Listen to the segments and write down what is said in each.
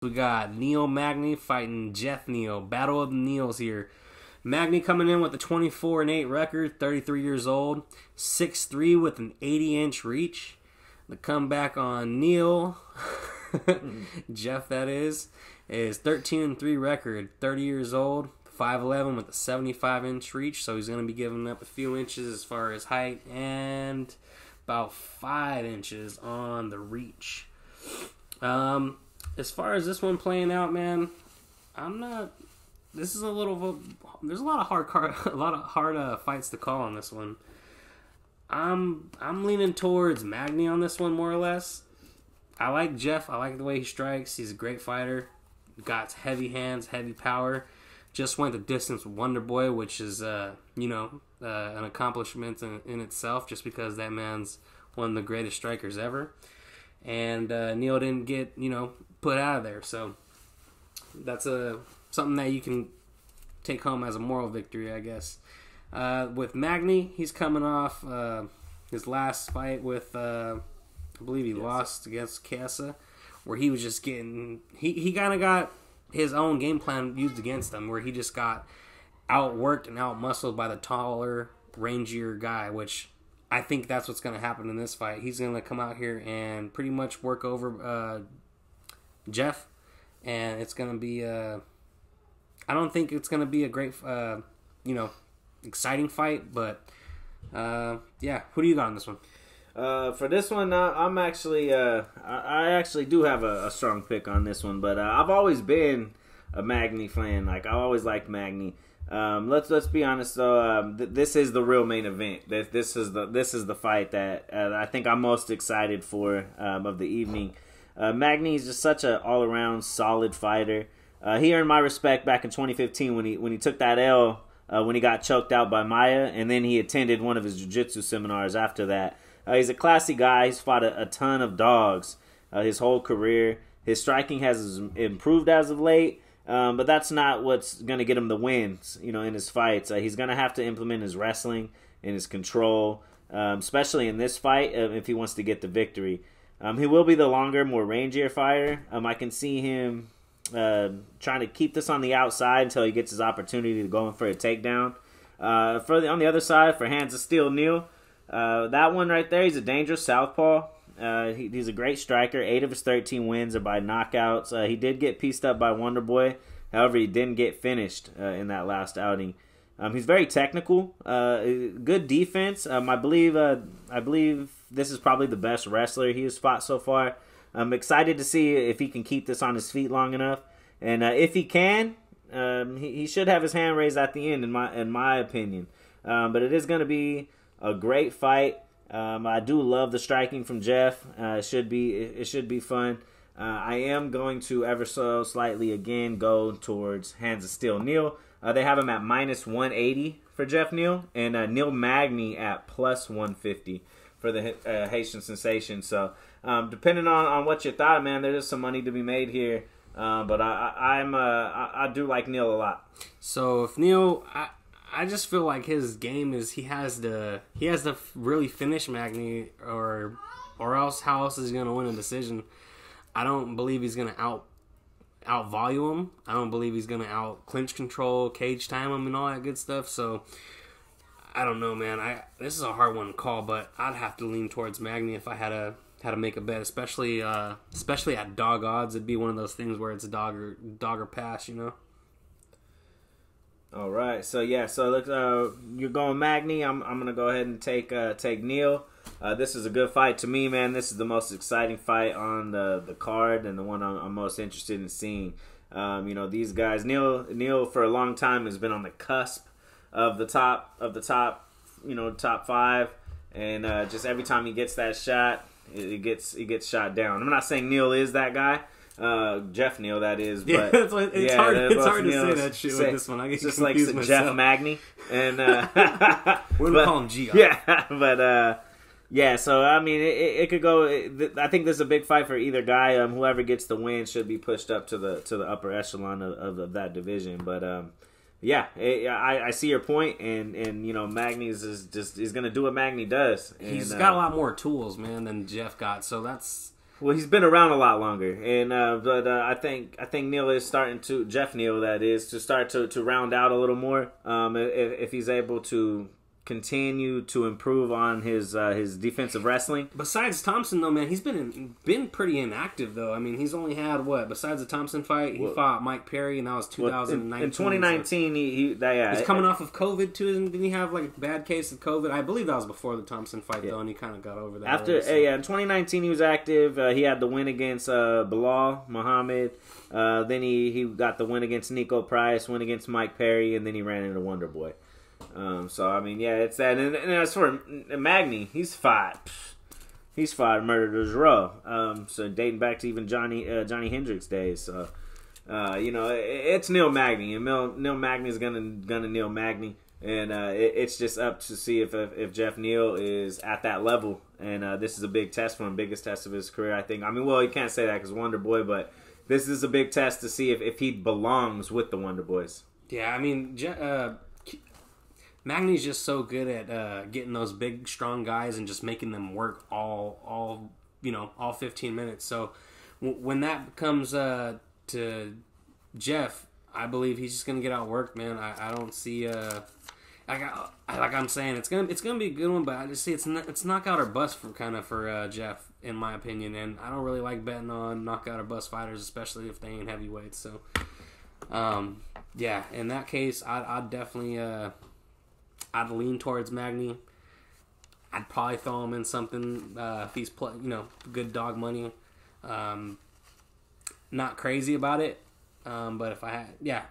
We got Neal Magny fighting Geoff Neal. Battle of the Neals here. Magny coming in with a 24-8 record, 33 years old, 6'3" with an 80-inch reach. The comeback on Neal, Geoff that is 13-3 record, 30 years old, 5'11" with a 75-inch reach. So he's going to be giving up a few inches as far as height and about 5 inches on the reach. As far as this one playing out, man, this is a little. There's a lot of hard fights to call on this one. I'm leaning towards Magny on this one more or less. I like Geoff. I like the way he strikes. He's a great fighter. Got heavy hands, heavy power. Just went the distance with Wonder Boy, which is an accomplishment in itself. Just because that man's one of the greatest strikers ever. And Neal didn't get put out of there, so that's something that you can take home as a moral victory, I guess. With Magny, he's coming off his last fight with I believe he lost against Casa, where he was just getting he kind of got his own game plan used against him, where he just got outworked and outmuscled by the taller, rangier guy, which I think that's what's going to happen in this fight. He's going to come out here and pretty much work over Geoff, and it's going to be I don't think it's going to be a great exciting fight, but yeah, who do you got on this one? For this one, I'm actually I actually do have a strong pick on this one, but I've always been a Magny fan. Like, I always liked Magny. Let's be honest though. This is the real main event. This is the fight that I think I'm most excited for of the evening. Magny is just such an all around solid fighter. He earned my respect back in 2015 when he took that L when he got choked out by Maya, and then he attended one of his jiu-jitsu seminars after that. He's a classy guy. He's fought a ton of dogs his whole career. His striking has improved as of late. But that's not what's going to get him the wins, in his fights. He's going to have to implement his wrestling and his control, especially in this fight, if he wants to get the victory. He will be the longer, more rangier fighter. I can see him trying to keep this on the outside until he gets his opportunity to go in for a takedown. On the other side, for Hands of Steel Neal, that one right there, he's a dangerous southpaw. He's a great striker. 8 of his 13 wins are by knockouts. He did get pieced up by Wonder Boy. However, he didn't get finished in that last outing. He's very technical. Good defense. I believe this is probably the best wrestler he has fought so far. I'm excited to see if he can keep this on his feet long enough. And if he can, he should have his hand raised at the end, in my opinion. But it is going to be a great fight. I do love the striking from Geoff. It should be fun. I am going to ever so slightly again go towards Hands of Steel Neal. They have him at -180 for Geoff Neal, and Neal Magny at +150 for the Haitian sensation. So depending on what you thought, man, there is some money to be made here. But I do like Neal a lot. So if Neal, I just feel like his game is he has to really finish Magny, or else how else is he gonna win a decision? I don't believe he's gonna out volume him. I don't believe he's gonna out clinch control, cage time him, and all that good stuff. So I don't know, man. This is a hard one to call, but I'd have to lean towards Magny if I had to make a bet, especially at dog odds. It'd be one of those things where it's a dog or pass, All right, so look, you're going Magny. I'm gonna go ahead and take Neal. This is a good fight to me, man. This is the most exciting fight on the card, and the one I'm most interested in seeing. These guys. Neal for a long time has been on the cusp of the top, top 5, and just every time he gets that shot, it gets shot down. I'm not saying Neal is that guy. Geoff Neal, that is, but yeah, it's hard to say that shit with this one. I get just confused like myself. Geoff Magny, and we're gonna call him Geoff. Yeah, but yeah. So I mean, it could go. I think this is a big fight for either guy. Whoever gets the win should be pushed up to the upper echelon of that division. But yeah, I see your point, and Magny is going to do what Magny does. And he's got a lot more tools, man, than Geoff got. So that's Well, he's been around a lot longer, and but I think Neal is starting to Geoff Neal, that is, to start to round out a little more. If he's able to continue to improve on his defensive wrestling. Besides Thompson, though, man, he's been pretty inactive, though. I mean, he's only had besides the Thompson fight, he fought Mike Perry, and that was 2019. In 2019, he's coming off of COVID too. Didn't he have like a bad case of COVID? I believe that was before the Thompson fight, though, and he kind of got over that. After in 2019 he was active. He had the win against Bilal Muhammad. Then he got the win against Nico Price, win against Mike Perry, and then he ran into Wonder Boy. So I mean, yeah, it's that. And as for Magny, he's fought Murderers Row. So dating back to even Johnny Hendricks days. So it's Neal Magny, and Neal Magny is gonna Neal Magny, and it's just up to see if Geoff Neal is at that level. And this is a big test for him, biggest test of his career, I think. I mean, well, you can't say that because Wonder Boy, but this is a big test to see if he belongs with the Wonder Boys. Yeah, I mean, Magny's just so good at getting those big, strong guys and just making them work all 15 minutes. So when that comes to Geoff, I believe he's just gonna get outworked, man. I don't see like I'm saying, it's gonna be a good one, but I just see it's knockout or bust for Geoff, in my opinion. And I don't really like betting on knockout or bust fighters, especially if they ain't heavyweights. So yeah, in that case, I'd definitely I'd lean towards Magny. I'd probably throw him in something if he's good dog money. Not crazy about it, but if I had,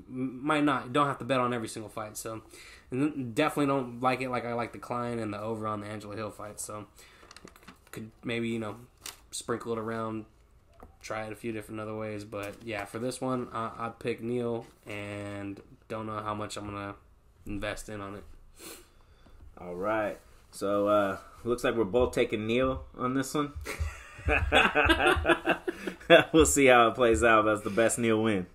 might not. Don't have to bet on every single fight. So, and definitely don't like it like I like the Klein and the over on the Angela Hill fight. So, could maybe sprinkle it around, try it a few different other ways. But yeah, for this one, I'd pick Neal, and don't know how much I'm gonna invest in on it. All right, so looks like we're both taking Neal on this one. We'll see how it plays out. That's the best Neal win.